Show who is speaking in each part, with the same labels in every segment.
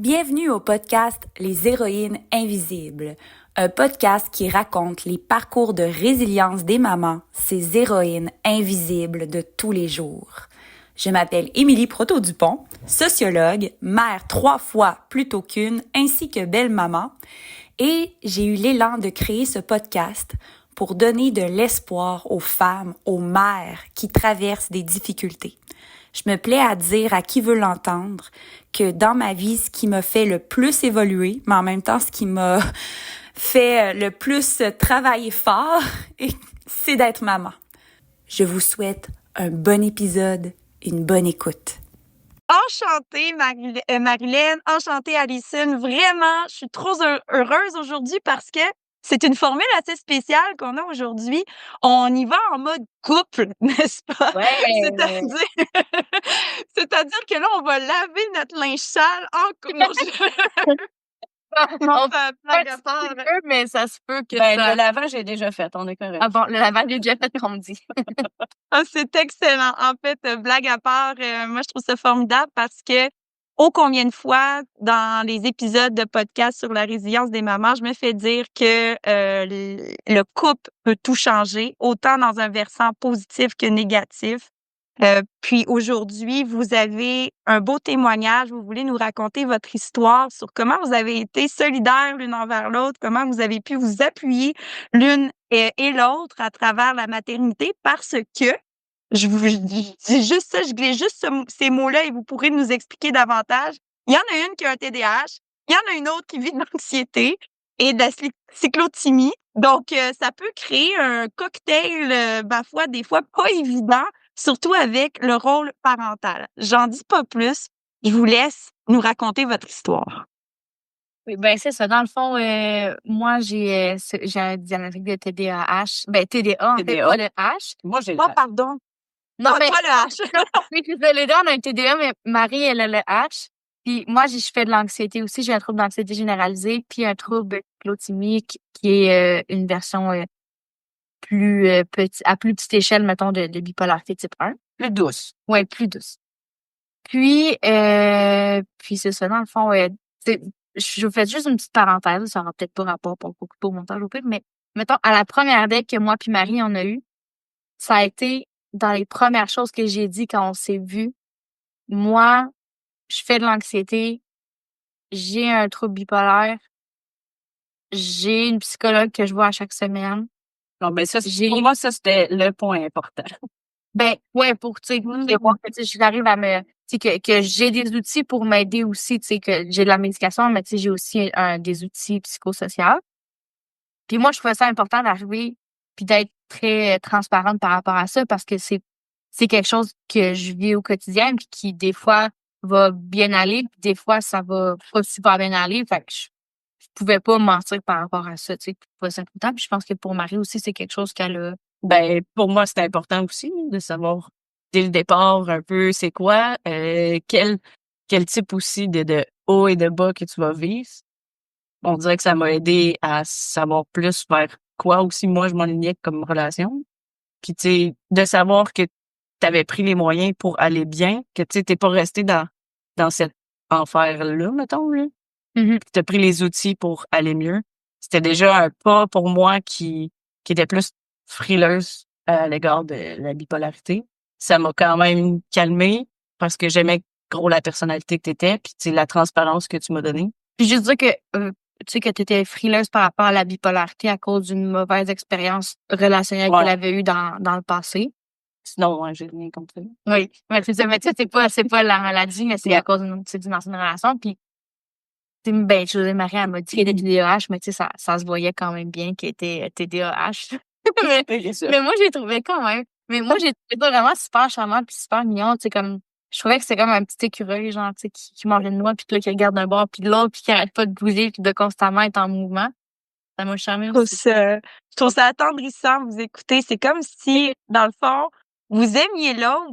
Speaker 1: Bienvenue au podcast Les Héroïnes Invisibles, un podcast qui raconte les parcours de résilience des mamans, ces héroïnes invisibles de tous les jours. Je m'appelle Émilie Proto-Dupont, sociologue, mère 3 fois plutôt qu'une, ainsi que belle-maman, et j'ai eu l'élan de créer ce podcast pour donner de l'espoir aux femmes, aux mères qui traversent des difficultés. Je me plais à dire à qui veut l'entendre que dans ma vie, ce qui m'a fait le plus évoluer, mais en même temps, ce qui m'a fait le plus travailler fort, c'est d'être maman. Je vous souhaite un bon épisode, une bonne écoute.
Speaker 2: Enchantée, Marilyn. Enchantée, Alison. Vraiment, je suis trop heureuse aujourd'hui parce que c'est une formule assez spéciale qu'on a aujourd'hui. On y va en mode couple, n'est-ce pas?
Speaker 3: Ouais.
Speaker 2: C'est-à-dire que là, on va laver notre linge sale en couple. Non,
Speaker 3: On
Speaker 2: ça
Speaker 3: peut
Speaker 2: blague à part.
Speaker 3: mais ça se peut que
Speaker 4: Ben,
Speaker 3: ça...
Speaker 4: le lavage, j'ai déjà fait, on est correct.
Speaker 3: Ah bon, le lavage est déjà fait, on me dit.
Speaker 2: Ah, c'est excellent. En fait, blague à part, moi, je trouve ça formidable parce que, ô combien de fois, dans les épisodes de podcast sur la résilience des mamans, je me fais dire que le couple peut tout changer, autant dans un versant positif que négatif. Puis aujourd'hui, vous avez un beau témoignage. Vous voulez nous raconter votre histoire sur comment vous avez été solidaires l'une envers l'autre, comment vous avez pu vous appuyer l'une et l'autre à travers la maternité, parce que je dis juste ça, je glisse juste ces mots-là et vous pourrez nous expliquer davantage. Il y en a une qui a un TDAH, il y en a une autre qui vit de l'anxiété et de la cyclothymie. Donc, ça peut créer un cocktail, ma foi, des fois pas évident, surtout avec le rôle parental. J'en dis pas plus. Je vous laisse nous raconter votre histoire.
Speaker 3: Oui, ben c'est ça. Dans le fond, moi, j'ai un diagnostic de TDAH. Ben, TDA, en fait,
Speaker 4: TDA.
Speaker 3: pas le H.
Speaker 4: Moi, j'ai le
Speaker 2: Oh,
Speaker 4: H.
Speaker 2: pardon.
Speaker 3: Non,
Speaker 2: Pas
Speaker 3: mais
Speaker 2: le H.
Speaker 3: oui, c'est ça, les deux, on a un TDA, mais Marie, elle a le H. Puis moi, je fais de l'anxiété aussi. J'ai un trouble d'anxiété généralisée, puis un trouble cyclothymie qui est une version plus à plus petite échelle, mettons, de bipolarité type 1.
Speaker 4: Plus douce.
Speaker 3: Ouais, plus douce. Puis c'est ça, dans le fond, je vous fais juste une petite parenthèse, ça aura peut-être pas rapport pour le montage au pire, mais mettons, à la première date que moi puis Marie, on a eu, ça a été dans les premières choses que j'ai dit quand on s'est vu. Moi, je fais de l'anxiété, j'ai un trouble bipolaire, j'ai une psychologue que je vois à chaque semaine.
Speaker 4: Non, ben, ça, pour moi, ça, c'était le point important.
Speaker 3: Ben, ouais, pour, tu sais, de voir que, tu sais, j'arrive à me, tu sais, que j'ai des outils pour m'aider aussi, tu sais, que j'ai de la médication, mais tu sais, j'ai aussi des outils psychosociaux. Puis moi, je trouvais ça important d'arriver puis d'être très transparente par rapport à ça parce que c'est quelque chose que je vis au quotidien puis qui, des fois, va bien aller puis des fois, ça va pas super bien aller. Fait que je pouvais pas mentir par rapport à ça, tu sais, pas c'est important. Puis je pense que pour Marie aussi, c'est quelque chose qu'elle a.
Speaker 4: Ben, pour moi, c'était important aussi de savoir dès le départ un peu c'est quoi, quel type aussi de haut et de bas que tu vas vivre. On dirait que ça m'a aidé à savoir plus vers quoi aussi moi je m'enlignais comme relation. Puis tu sais, de savoir que tu avais pris les moyens pour aller bien, que tu sais, t'es pas resté dans cet enfer-là, mettons, là.
Speaker 3: Mm-hmm.
Speaker 4: Tu as pris les outils pour aller mieux. C'était déjà un pas pour moi qui était plus frileuse à l'égard de la bipolarité. Ça m'a quand même calmée parce que j'aimais gros la personnalité que t'étais puis tu sais, la transparence que tu m'as donnée.
Speaker 3: Puis juste dire que tu sais que tu étais frileuse par rapport à la bipolarité à cause d'une mauvaise expérience relationnelle
Speaker 4: Ouais.
Speaker 3: qu'elle avait eue dans le passé.
Speaker 4: Sinon, ouais, j'ai rien contre ça.
Speaker 3: Oui, mais c'est ça, mais tu sais, c'est pas la maladie, mais c'est
Speaker 4: Yeah.
Speaker 3: à cause d'une ancienne relation. Puis tu sais, ben, José Marie, elle m'a dit qu'elle était TDAH, mais tu sais, ça se voyait quand même bien qu'elle était TDAH. mais moi, j'ai trouvé quand même. Mais moi, j'ai trouvé ça vraiment super charmant puis super mignon. Tu sais, comme, je trouvais que c'est comme un petit écureuil, genre, tu sais, qui mange une noix puis là, qui regarde d'un bord puis de l'autre puis qui arrête pas de bouger puis de constamment être en mouvement. Ça m'a charmé aussi.
Speaker 2: Je trouve ça attendrissant, vous écouter. C'est comme si, dans le fond, vous aimiez l'autre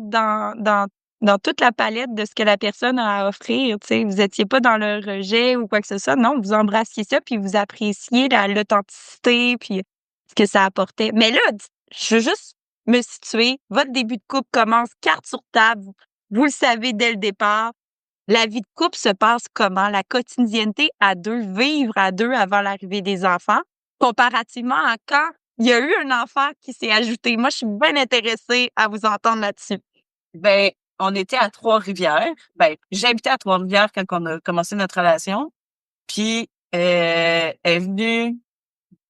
Speaker 2: dans toute la palette de ce que la personne a à offrir, tu sais. Vous étiez pas dans le rejet ou quoi que ce soit. Non, vous embrassiez ça puis vous appréciez l'authenticité puis ce que ça apportait. Mais là, je veux juste me situer. Votre début de couple commence carte sur table. Vous le savez dès le départ. la vie de couple se passe comment? La quotidienneté à deux, vivre à deux avant l'arrivée des enfants, comparativement à quand il y a eu un enfant qui s'est ajouté. Moi, je suis bien intéressée à vous entendre là-dessus.
Speaker 4: Ben, on était à Trois-Rivières. Ben, j'habitais à Trois-Rivières quand on a commencé notre relation. Puis, elle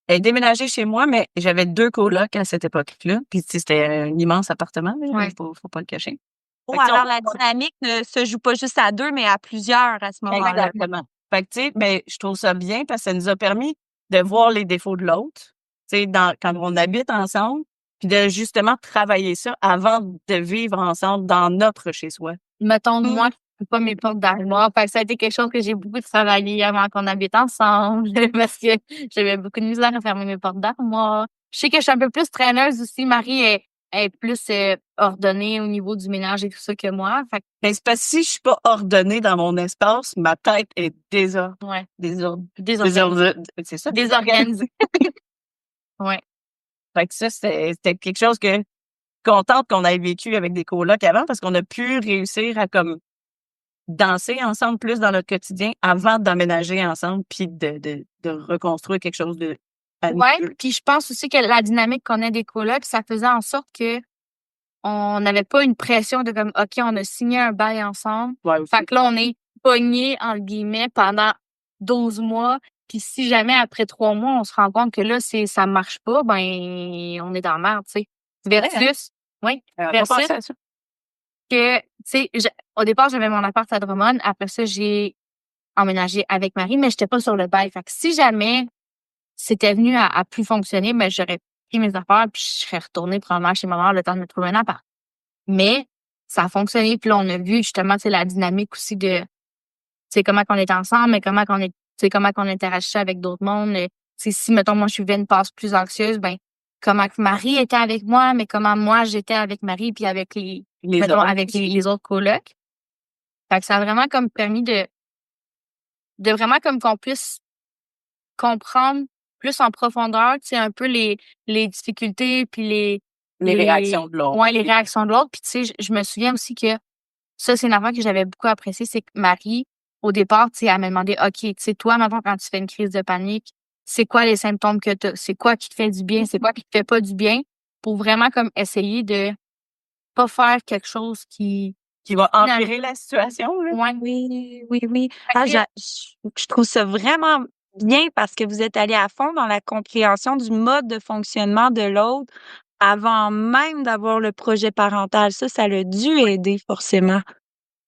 Speaker 4: est déménagée chez moi, mais j'avais 2 colocs à cette époque-là. Puis, tu sais, c'était un immense appartement, là,
Speaker 3: Ouais.
Speaker 4: faut pas le cacher.
Speaker 2: Oh,
Speaker 4: Fait que, tu sais,
Speaker 2: alors la dynamique ne se joue pas juste à deux, mais à plusieurs à ce moment-là.
Speaker 4: exactement. Fait que, tu sais, mais je trouve ça bien parce que ça nous a permis de voir les défauts de l'autre, tu sais, quand on habite ensemble, puis de justement travailler ça avant de vivre ensemble dans notre chez-soi.
Speaker 3: Mettons, moi, je ne peux pas mes portes d'armoire. Fait que ça a été quelque chose que j'ai beaucoup travaillé avant qu'on habite ensemble parce que j'avais beaucoup de misère à fermer mes portes d'armoire. Je sais que je suis un peu plus traîneuse aussi. Marie est plus ordonnée au niveau du ménage et tout ça que moi. Fait que,
Speaker 4: Mais c'est parce que si je suis pas ordonnée dans mon espace, ma tête est
Speaker 3: ouais,
Speaker 4: désorganisée. C'est ça?
Speaker 3: désorganisée. Ouais.
Speaker 4: Fait que ça, c'était quelque chose que contente qu'on ait vécu avec des colocs avant parce qu'on a pu réussir à comme danser ensemble plus dans notre quotidien avant d'emménager ensemble puis de reconstruire quelque chose de à nous
Speaker 3: Ouais,
Speaker 4: deux.
Speaker 3: puis je pense aussi que la dynamique qu'on a des colocs, ça faisait en sorte que on n'avait pas une pression de comme OK, on a signé un bail ensemble.
Speaker 4: Ouais, aussi.
Speaker 3: Fait que là, on est pognés, entre guillemets, pendant 12 mois. Puis si jamais après 3 mois, on se rend compte que là, ça marche pas, ben on est dans la merde, tu sais. Versus, oui,
Speaker 4: Pas
Speaker 3: versus
Speaker 4: pensé à ça.
Speaker 3: que, tu sais, au départ, j'avais mon appart à Drummond. Après ça, j'ai emménagé avec Marie, mais j'étais pas sur le bail. Fait que si jamais c'était venu à plus fonctionner, ben j'aurais pris mes affaires puis je serais retournée probablement chez ma mère le temps de me trouver un appart. Mais ça a fonctionné, puis là, on a vu justement, c'est la dynamique aussi de, tu sais, comment qu'on est ensemble, mais tu sais, comment qu'on interagissait avec d'autres mondes. Tu sais, si, mettons, moi, je vivais une passe plus anxieuse, ben comment que Marie était avec moi, mais comment moi, j'étais avec Marie puis avec mettons,
Speaker 4: autres.
Speaker 3: avec les autres colocs. Fait que ça a vraiment comme permis de vraiment comme qu'on puisse comprendre plus en profondeur, tu sais, un peu les difficultés puis
Speaker 4: Les réactions de l'autre.
Speaker 3: Ouais, les réactions de l'autre. Puis tu sais, je me souviens aussi que ça, c'est une affaire que j'avais beaucoup appréciée, c'est que Marie, au départ, tu sais, elle m'a demandé, OK, tu sais, toi, maintenant, quand tu fais une crise de panique, c'est quoi les symptômes que tu as? C'est quoi qui te fait du bien? C'est quoi qui te fait pas du bien? Pour vraiment comme essayer de pas faire quelque chose qui
Speaker 4: va empirer la situation, là.
Speaker 3: Ouais.
Speaker 2: Oui. Ah, je trouve ça vraiment bien parce que vous êtes allés à fond dans la compréhension du mode de fonctionnement de l'autre avant même d'avoir le projet parental. Ça l'a dû aider forcément.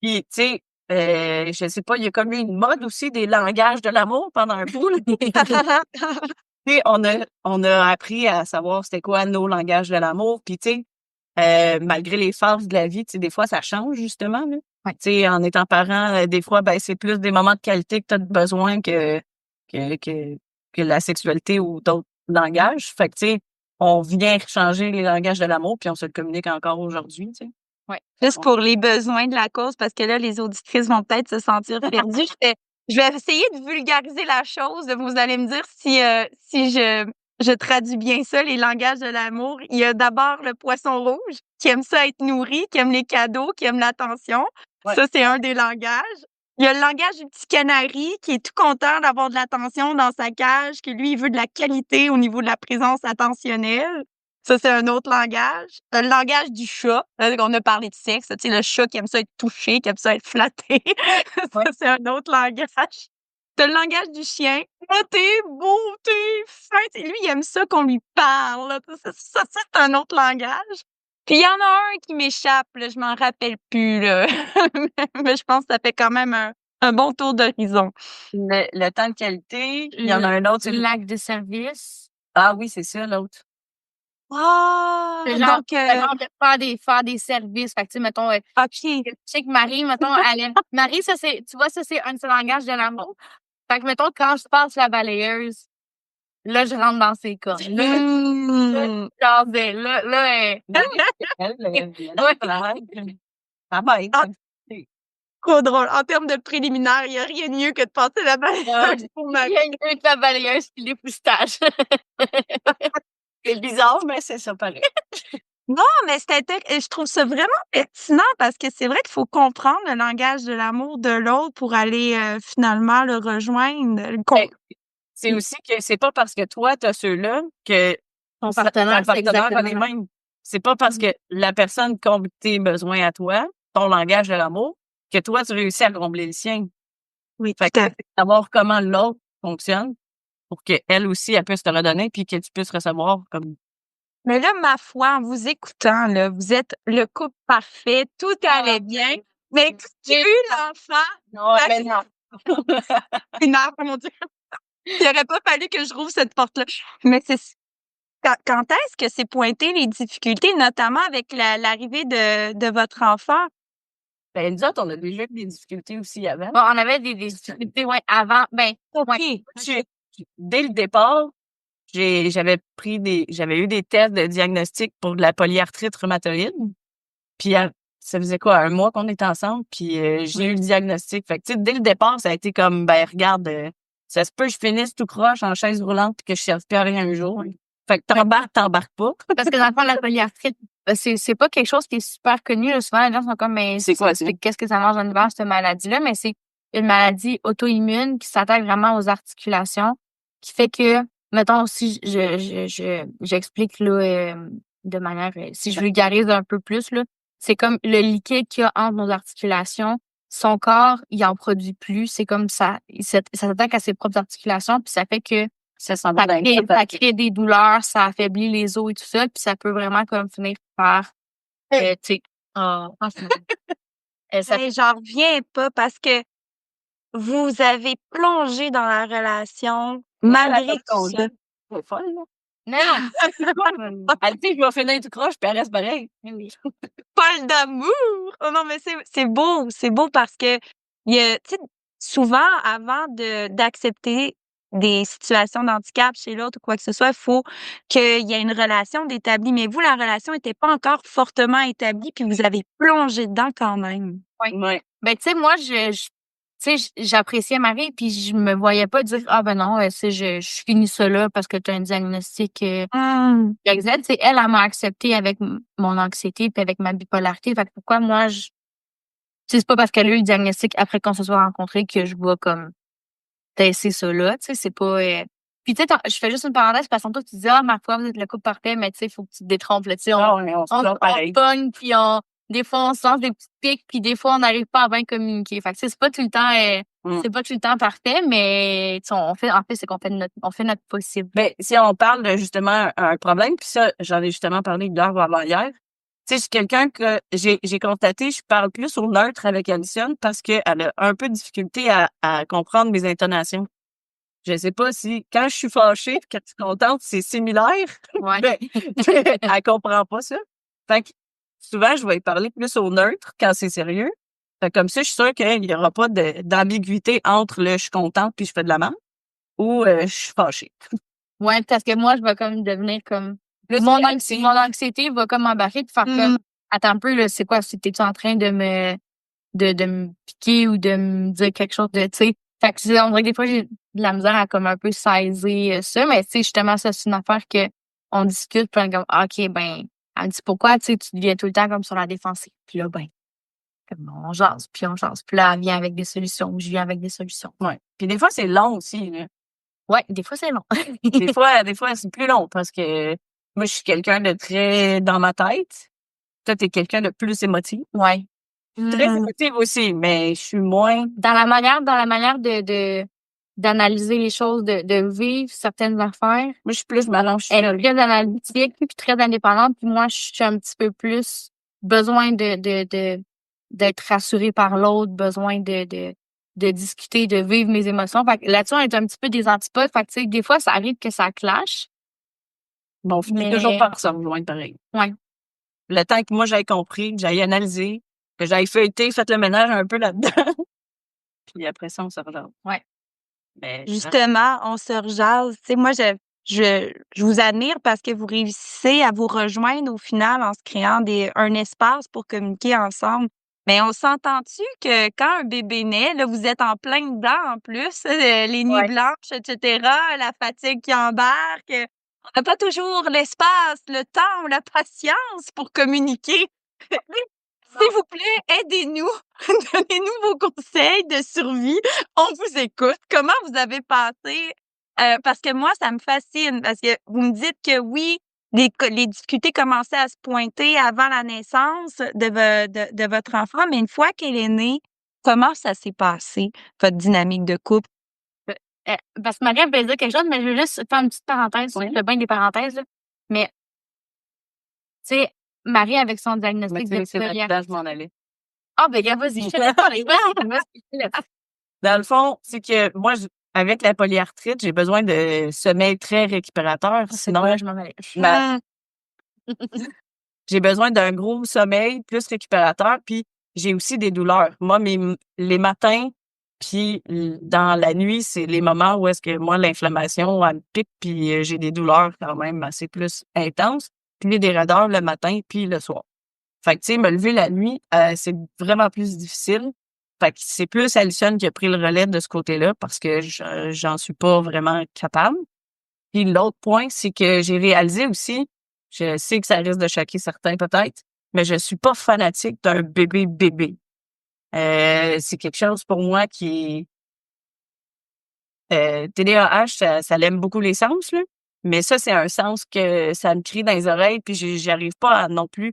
Speaker 4: Puis, tu sais, je sais pas, il y a comme eu une mode aussi des langages de l'amour pendant un bout, là. Tu sais, on a appris à savoir c'était quoi nos langages de l'amour. Puis, tu sais, malgré les phases de la vie, tu sais, des fois, ça change, justement, là.
Speaker 3: Ouais.
Speaker 4: Tu sais, en étant parent, des fois, ben, c'est plus des moments de qualité que tu as besoin que la sexualité ou d'autres langages. Fait que, tu sais, on vient changer les langages de l'amour, puis on se le communique encore aujourd'hui, tu sais.
Speaker 3: Ouais.
Speaker 2: Juste pour les besoins de la cause, parce que là, les auditrices vont peut-être se sentir perdues. Je vais essayer de vulgariser la chose. Vous allez me dire si je traduis bien ça, les langages de l'amour. Il y a d'abord le poisson rouge qui aime ça être nourri, qui aime les cadeaux, qui aime l'attention.
Speaker 4: Ouais.
Speaker 2: Ça, c'est un des langages. Il y a le langage du petit canari qui est tout content d'avoir de l'attention dans sa cage, que lui, il veut de la qualité au niveau de la présence attentionnelle. Ça, c'est un autre langage. Le langage du chat. On a parlé de sexe. Tu sais, le chat qui aime ça être touché, qui aime ça être flatté. Ça, c'est un autre langage. T'as le langage du chien. Ah, t'es beau, t'es fin. T'sais, lui, il aime ça qu'on lui parle. Là. Ça, c'est un autre langage. Puis, il y en a un qui m'échappe. Là, je m'en rappelle plus. Là. Mais je pense que ça fait quand même un bon tour d'horizon.
Speaker 4: Le temps de qualité, il y en a un autre. c'est
Speaker 3: L'acte de service.
Speaker 4: Ah oui, c'est ça, l'autre.
Speaker 2: Ah!
Speaker 3: C'est genre,
Speaker 2: Donc,
Speaker 3: c'est genre de faire des services. Fait que, tu sais, mettons,
Speaker 2: OK.
Speaker 3: je sais que Marie, mettons, Marie, ça, tu vois, ça, c'est un de ses langages de l'amour. Fait que, mettons, quand je passe la balayeuse, là, je rentre dans ses cordes. Là,
Speaker 2: Mmh.
Speaker 3: genre, là,
Speaker 4: Ah ben,
Speaker 2: Ah. Trop drôle. En termes de préliminaire, il n'y a rien de mieux que de passer la balayeuse pour
Speaker 3: il
Speaker 2: Marie.
Speaker 3: y a une avec la balayeuse puis les poustages.
Speaker 4: c'est bizarre, mais c'est ça pareil.
Speaker 2: Non, mais je trouve ça vraiment pertinent parce que c'est vrai qu'il faut comprendre le langage de l'amour de l'autre pour aller, finalement le rejoindre,
Speaker 4: Ben, c'est aussi que c'est pas parce que toi, tu as ceux-là que
Speaker 3: Ton
Speaker 4: ton
Speaker 3: partenaire, c'est
Speaker 4: partenaire a les
Speaker 3: exactement.
Speaker 4: mêmes. C'est pas parce que la personne comble tes besoins à toi, ton langage de l'amour, que toi, tu réussis à combler le sien.
Speaker 2: Oui,
Speaker 4: Fait
Speaker 2: tout
Speaker 4: que
Speaker 2: à fait.
Speaker 4: savoir comment l'autre fonctionne pour qu'elle aussi, elle puisse te redonner puis que tu puisses recevoir comme
Speaker 2: Mais là, ma foi, en vous écoutant, là, vous êtes le couple parfait, tout allait bien, mais quand j'ai eu l'enfant,
Speaker 4: non,
Speaker 2: Ah,
Speaker 4: mais non.
Speaker 2: une heure, mon Dieu, il aurait pas fallu que je rouvre cette porte-là. Mais c'est quand est-ce que c'est pointé les difficultés, notamment avec l'arrivée de votre enfant?
Speaker 4: Ben, nous autres, on a déjà eu des difficultés aussi avant.
Speaker 3: Bon, on avait des difficultés, ouais, avant. Ben, ouais.
Speaker 4: Dès le départ, j'avais eu des tests de diagnostic pour de la polyarthrite rhumatoïde. Puis ça faisait quoi, 1 mois qu'on était ensemble, puis j'ai eu le diagnostic. Fait que, tu sais, dès le départ, ça a été comme, ben regarde, ça se peut que je finisse tout croche en chaise roulante puis que je serve plus à rien un jour. Fait que t'embarques pas.
Speaker 3: Parce que dans le fond, la polyarthrite, c'est pas quelque chose qui est super connu. Là. Souvent, les gens sont comme, mais
Speaker 4: C'est quoi ça?
Speaker 3: qu'est-ce que ça mange en hiver, cette maladie-là? Mais c'est une maladie auto-immune qui s'attaque vraiment aux articulations, qui fait que, mettons, si j'explique là, de manière, si je vulgarise un peu plus, là, c'est comme le liquide qu'il y a entre nos articulations. Son corps, il en produit plus. C'est comme ça s'attaque à ses propres articulations, puis ça fait que
Speaker 4: Ça s'en
Speaker 3: ça
Speaker 4: va
Speaker 3: crée des douleurs, ça affaiblit les os et tout ça, puis ça peut vraiment comme finir par, tu sais, ça
Speaker 2: Hey, j'en reviens pas parce que vous avez plongé dans la relation malgré tout ça.
Speaker 4: C'est folle, là.
Speaker 3: non,
Speaker 4: Elle dit, je vais finir tout croche, puis elle reste pareil.
Speaker 2: Folle d'amour! Oh non, mais c'est beau parce que il y a, tu sais, souvent, avant d'accepter des situations d'handicap chez l'autre ou quoi que ce soit, il faut qu'il y ait une relation d'établie. Mais vous, la relation était pas encore fortement établie, puis vous avez plongé dedans quand même.
Speaker 4: Ouais.
Speaker 3: ben tu sais, moi, tu sais, j'appréciais Marie, puis je me voyais pas dire, ah ben non, tu sais, je finis ça là parce que tu as un diagnostic
Speaker 2: Hum.
Speaker 3: exact. Tu sais, elle m'a accepté avec mon anxiété puis avec ma bipolarité. Fait que pourquoi moi, tu sais, c'est pas parce qu'elle a eu le diagnostic après qu'on se soit rencontrés que je vois comme tesser ça là, tu sais, c'est pas... Puis tu sais, je fais juste une parenthèse parce que tantôt tu dis, ah, ma foi, vous êtes le couple parfait, mais tu sais, il faut que tu te détrompes, là, tu sais,
Speaker 4: On se plante pareil.
Speaker 3: pogne, puis des fois, on se lance des petites piques, puis des fois, on n'arrive pas à bien communiquer. Fait que, tu sais, c'est pas tout le temps, c'est pas tout le temps parfait, mais, tu sais, en fait, c'est qu'on fait on fait notre possible.
Speaker 4: Ben, si on parle de justement un problème, puis ça, j'en ai justement parlé hier ou avant-hier. Tu sais, je suis quelqu'un que j'ai constaté, je parle plus au neutre avec Alison parce qu'elle a un peu de difficulté à comprendre mes intonations. Je sais pas si, quand je suis fâchée, quand je suis contente, c'est similaire.
Speaker 3: Ouais.
Speaker 4: Ben, elle comprend pas ça. Fait que souvent, je vais y parler plus au neutre quand c'est sérieux. Fait que comme ça, je suis sûre qu'il y aura pas d'ambiguïté entre le je suis contente puis je fais de la merde ou je suis fâchée.
Speaker 3: Ouais, parce que moi, je vais comme devenir comme...
Speaker 4: Là,
Speaker 3: Mon
Speaker 4: c'est
Speaker 3: anxiété va comme m'embarquer puis faire comme... Attends un peu, là, c'est quoi? T'es-tu en train de me piquer ou de me dire quelque chose de, tu sais? Fait que on dirait que des fois, j'ai de la misère à comme un peu saisir ça, mais tu sais, justement, ça, c'est une affaire que on discute puis on est comme, ah, OK, ben, elle me dit pourquoi, tu sais, tu deviens tout le temps comme sur la défensive. Puis là, ben, comme on jase, puis on jase. Puis là, elle vient avec des solutions, je viens avec des solutions.
Speaker 4: ouais. Puis des fois, c'est long aussi, là.
Speaker 3: Ouais, des fois, c'est long.
Speaker 4: Des fois, c'est plus long parce que moi, je suis quelqu'un de très dans ma tête. Toi, t'es quelqu'un de plus émotif.
Speaker 3: Ouais.
Speaker 4: Très émotive aussi, mais je suis moins.
Speaker 3: Dans la manière d'analyser les choses, de vivre certaines affaires.
Speaker 4: Moi, je suis plus m'allonge.
Speaker 3: Elle est très analytique puis très indépendante. Puis moi, je suis un petit peu plus besoin d'être rassurée par l'autre, besoin de discuter, de vivre mes émotions. Fait que là-dessus, on est un petit peu des antipodes. Fait que, tu sais, des fois, ça arrive que ça clash.
Speaker 4: Bon, on finit
Speaker 3: Mais-
Speaker 4: toujours par se rejoindre pareil.
Speaker 3: Ouais.
Speaker 4: Le temps que moi, j'aille compris, que j'aille analyser, que j'aille feuilleter, fait le ménage un peu là-dedans. Puis après ça, on se rejoint.
Speaker 3: Ouais.
Speaker 4: Mais
Speaker 2: Justement, on se rejase. Tu sais, moi, je vous admire parce que vous réussissez à vous rejoindre au final en se créant un espace pour communiquer ensemble. Mais on s'entend-tu que quand un bébé naît, là, vous êtes en plein dedans en plus, les nuits
Speaker 3: Ouais.
Speaker 2: blanches, etc., la fatigue qui embarque. on n'a pas toujours l'espace, le temps ou la patience pour communiquer. S'il vous plaît, aidez-nous. Donnez-nous vos conseils de survie. On vous écoute. Comment vous avez passé? Parce que moi, ça me fascine. Parce que vous me dites que oui, les difficultés commençaient à se pointer avant la naissance de votre enfant, mais une fois qu'elle est née, comment ça s'est passé, votre dynamique de couple?
Speaker 3: Parce que Marie, elle voulait dire quelque chose, mais je veux juste faire une petite parenthèse.
Speaker 4: Oui.
Speaker 3: Je fais bien des parenthèses, là. Mais, tu sais, Marie, avec son
Speaker 4: Mais
Speaker 3: diagnostic
Speaker 4: tu sais,
Speaker 3: de
Speaker 4: c'est
Speaker 3: polyarthrite.
Speaker 4: là-dedans, je m'en allais.
Speaker 3: Ah, ben, gars, vas-y, je te laisse parler. Vas-y.
Speaker 4: Dans le fond, c'est que moi, avec la polyarthrite, j'ai besoin de sommeil très récupérateur. Sinon,
Speaker 3: Ouais, je m'en allais.
Speaker 4: ma- j'ai besoin d'un gros sommeil plus récupérateur, puis j'ai aussi des douleurs. Moi, les matins, puis dans la nuit, c'est les moments où est-ce que moi, l'inflammation, elle me pique, puis j'ai des douleurs quand même assez plus intenses, puis des raideurs le matin, puis le soir. Fait que, tu sais, me lever la nuit, c'est vraiment plus difficile. Fait que c'est plus Alison qui a pris le relais de ce côté-là parce que j'en suis pas vraiment capable. Puis l'autre point, c'est que j'ai réalisé aussi, je sais que ça risque de choquer certains peut-être, mais je suis pas fanatique d'un bébé. C'est quelque chose pour moi qui TDAH, ça l'aime beaucoup les sens, là. Mais ça, c'est un sens que ça me crie dans les oreilles, puis j'arrive pas à non plus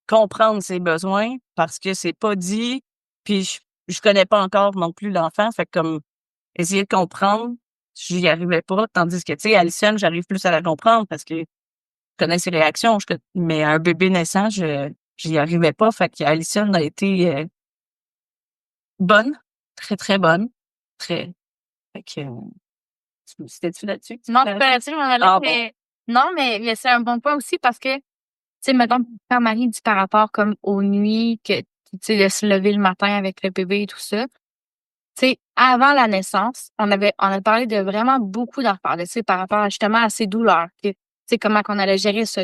Speaker 4: comprendre ses besoins parce que c'est pas dit, puis je connais pas encore non plus l'enfant, fait que comme essayer de comprendre, j'y arrivais pas, tandis que, tu sais, Alison, j'arrive plus à la comprendre parce que je connais ses réactions, mais un bébé naissant, j'y arrivais pas, fait que Alison a été bonne, très, très bonne, très, fait que, c'était-tu là-dessus que tu
Speaker 3: Non,
Speaker 4: voulais
Speaker 3: c'est pas là-dessus, je m'en allais,
Speaker 4: Ah bon.
Speaker 3: mais non, mais c'est un bon point aussi parce que, tu sais, mettons, quand Marie dit par rapport comme aux nuits, que, tu sais, de se lever le matin avec le bébé et tout ça, tu sais, avant la naissance, on a parlé de vraiment beaucoup d'affaires, tu sais, par rapport justement à ces douleurs, tu sais, comment qu'on allait gérer ça,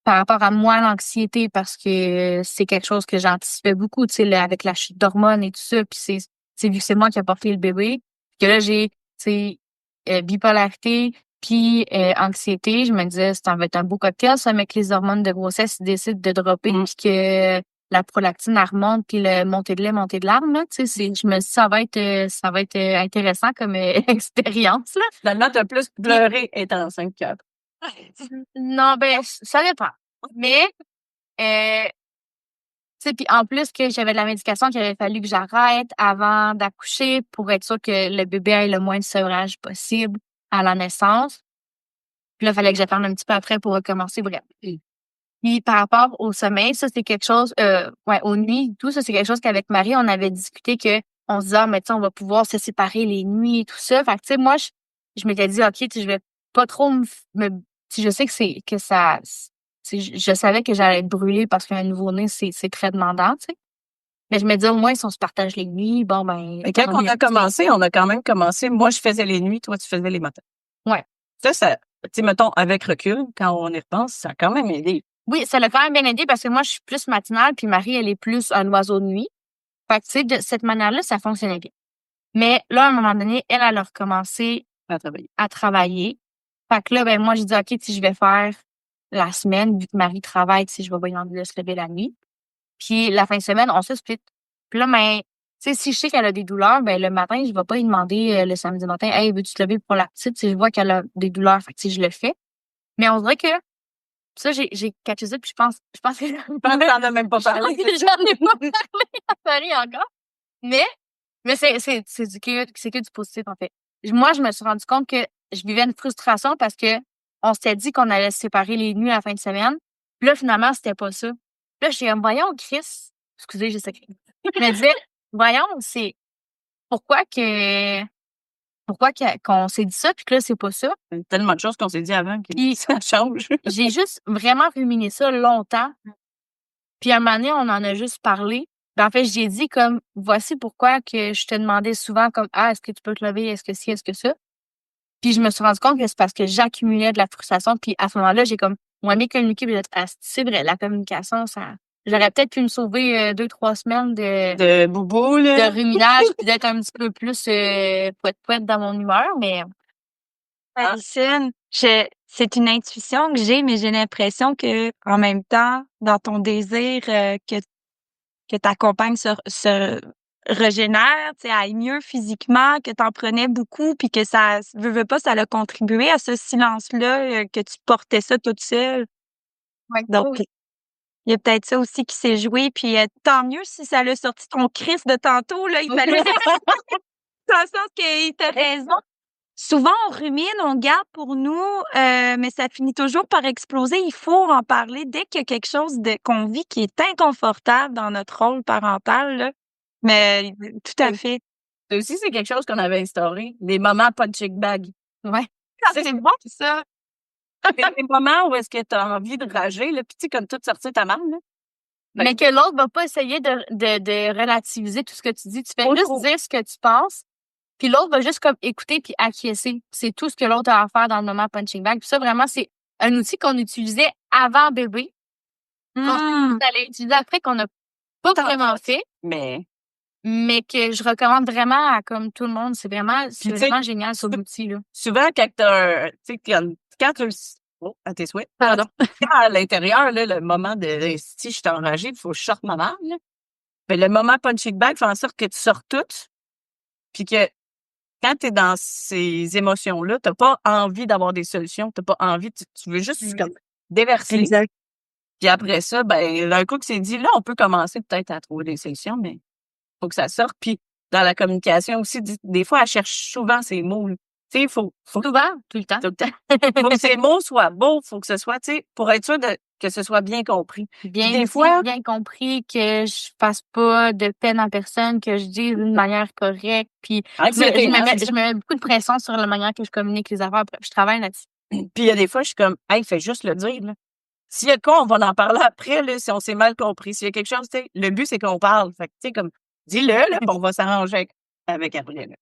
Speaker 3: par rapport à moi, l'anxiété, parce que c'est quelque chose que j'anticipais beaucoup, tu sais, avec la chute d'hormones et tout ça, puis tu sais, vu que c'est moi qui ai porté le bébé, que là, j'ai, tu sais, bipolarité, puis anxiété, je me disais, ça va être un beau cocktail, ça, mais que les hormones de grossesse ils décident de dropper, puis que la prolactine, elle remonte, puis le montée de lait, montée de larmes, là, tu sais, je me dis, ça va être intéressant comme expérience, là.
Speaker 4: Finalement, t'as plus pleuré étant enceinte que
Speaker 3: Non, ben, ça dépend. Mais, tu sais, puis en plus que j'avais de la médication qu'il avait fallu que j'arrête avant d'accoucher pour être sûr que le bébé ait le moins de sevrage possible à la naissance. Puis là, il fallait que j'attende un petit peu après pour recommencer, bref. Puis par rapport au sommeil, ça, c'est quelque chose, aux nuits, tout ça, c'est quelque chose qu'avec Marie, on avait discuté que on se disait, ah, mais tu sais, on va pouvoir se séparer les nuits et tout ça. Fait que, tu sais, moi, je m'étais dit, OK, tu sais, je vais pas trop si je sais que ça, tu sais, je savais que j'allais être brûlée parce qu'un nouveau-né, c'est très demandant, tu sais. Mais je me disais, au moins, si on se partage les nuits, bon, ben.
Speaker 4: Mais quand on a commencé, on a quand même commencé. Moi, je faisais les nuits, toi, tu faisais les matins.
Speaker 3: Ouais.
Speaker 4: Ça, tu sais, mettons, avec recul, quand on y repense, ça a quand même aidé.
Speaker 3: Oui, ça l'a quand même bien aidé parce que moi, je suis plus matinale, puis Marie, elle est plus un oiseau de nuit. Fait que, tu sais, de cette manière-là, ça fonctionnait bien. Mais là, à un moment donné, elle a recommencé
Speaker 4: À travailler.
Speaker 3: Fait que là, ben, moi, j'ai dit, OK, si je vais faire la semaine, vu que Marie travaille, si je vais bien envie de se lever la nuit. Puis la fin de semaine, on se split. Puis là, ben, tu sais, si je sais qu'elle a des douleurs, ben, le matin, je vais pas lui demander le samedi matin, hey, veux-tu te lever pour la petite? Si je vois qu'elle a des douleurs, fait que, tu sais, je le fais. Mais on dirait que, ça, j'ai catché ça, puis je pense que
Speaker 4: T'en as même pas parlé.
Speaker 3: j'en ai pas parlé à Paris encore. Mais c'est que du positif, en fait. Moi, je me suis rendu compte que je vivais une frustration parce que on s'était dit qu'on allait se séparer les nuits à la fin de semaine. Puis là, finalement, c'était pas ça. Puis là, j'étais comme, voyons, Chris. Excusez, j'ai sacré. Je me disais, voyons, c'est qu'on s'est dit ça, puis que là, c'est pas ça.
Speaker 4: Il y a tellement de choses qu'on s'est dit avant que
Speaker 3: Puis
Speaker 4: ça change.
Speaker 3: j'ai juste vraiment ruminé ça longtemps. Puis à un moment donné, on en a juste parlé. Ben, en fait, j'ai dit comme, voici pourquoi que je te demandais souvent comme, ah, est-ce que tu peux te lever? Est-ce que ci, est-ce que ça? Puis je me suis rendu compte que c'est parce que j'accumulais de la frustration. Puis à ce moment-là, j'ai comme, moi, bien communiqué, puis j'ai dit, ah, c'est vrai, la communication, ça, j'aurais peut-être pu me sauver 2-3 semaines
Speaker 4: De boubou, là.
Speaker 3: de ruminage puis d'être un petit peu plus poète-poète dans mon humeur, mais
Speaker 2: Alison, tu c'est une intuition que j'ai, mais j'ai l'impression que en même temps, dans ton désir que ta compagne se régénère, tu sais, aille mieux physiquement, que t'en prenais beaucoup, puis que ça, veux pas, ça l'a contribué à ce silence-là, que tu portais ça toute seule.
Speaker 3: Ouais.
Speaker 2: Donc,
Speaker 3: Oui.
Speaker 2: il y a peut-être ça aussi qui s'est joué, puis tant mieux si ça l'a sorti ton Christ de tantôt, là, il fallait dans le sens que t'as raison. Souvent, on rumine, on garde pour nous, mais ça finit toujours par exploser. Il faut en parler dès qu'il y a quelque chose qu'on vit qui est inconfortable dans notre rôle parental, là. Mais tout à fait.
Speaker 4: Ça aussi, c'est quelque chose qu'on avait instauré. Les moments punching bag.
Speaker 3: Ouais.
Speaker 4: C'est bon, ça. Des moments où est-ce que tu as envie de rager, là, puis tu sais, comme tout sortir ta main, là.
Speaker 3: Mais que l'autre va pas essayer de relativiser tout ce que tu dis. Tu fais juste dire ce que tu penses, puis l'autre va juste comme écouter puis acquiescer. C'est tout ce que l'autre a à faire dans le moment punching bag. Puis ça, vraiment, c'est un outil qu'on utilisait avant bébé, qu'on allait utiliser après, qu'on n'a pas vraiment fait, mais que je recommande vraiment à comme tout le monde. C'est vraiment génial, cet outil-là.
Speaker 4: Souvent, quand t'as tu sais, quand tu à tes souhaits. Pardon. À l'intérieur, là, le moment de si je suis enragée, il faut que je sorte ma marde, là. Mais le moment punching bag fait en sorte que tu sors tout, puis que quand tu es dans ces émotions-là, tu pas envie d'avoir des solutions, tu pas envie, tu veux juste comme déverser.
Speaker 2: Exact.
Speaker 4: Puis après ça, ben, un coup que c'est dit, là, on peut commencer peut-être à trouver des solutions, mais faut que ça sorte. Puis dans la communication aussi, des fois, elle cherche souvent ses mots, là. Tu sais, faut
Speaker 3: Souvent, tout le temps.
Speaker 4: tout le temps. Faut que ces mots soient beaux, faut que ce soit, tu sais, pour être sûr que ce soit bien compris.
Speaker 3: Bien compris, que je fasse pas de peine à personne, que je dise d'une manière correcte. Puis je me mets beaucoup de pression sur la manière que je communique les affaires. Je travaille là-dessus.
Speaker 4: Puis il y a des fois, je suis comme, hey, fais juste le dire, là. S'il y a de quoi, on va en parler après, là, si on s'est mal compris. S'il y a quelque chose, tu sais, le but, c'est qu'on parle. Fait que, tu sais, comme, dis-le, là, puis on va s'arranger avec après, là.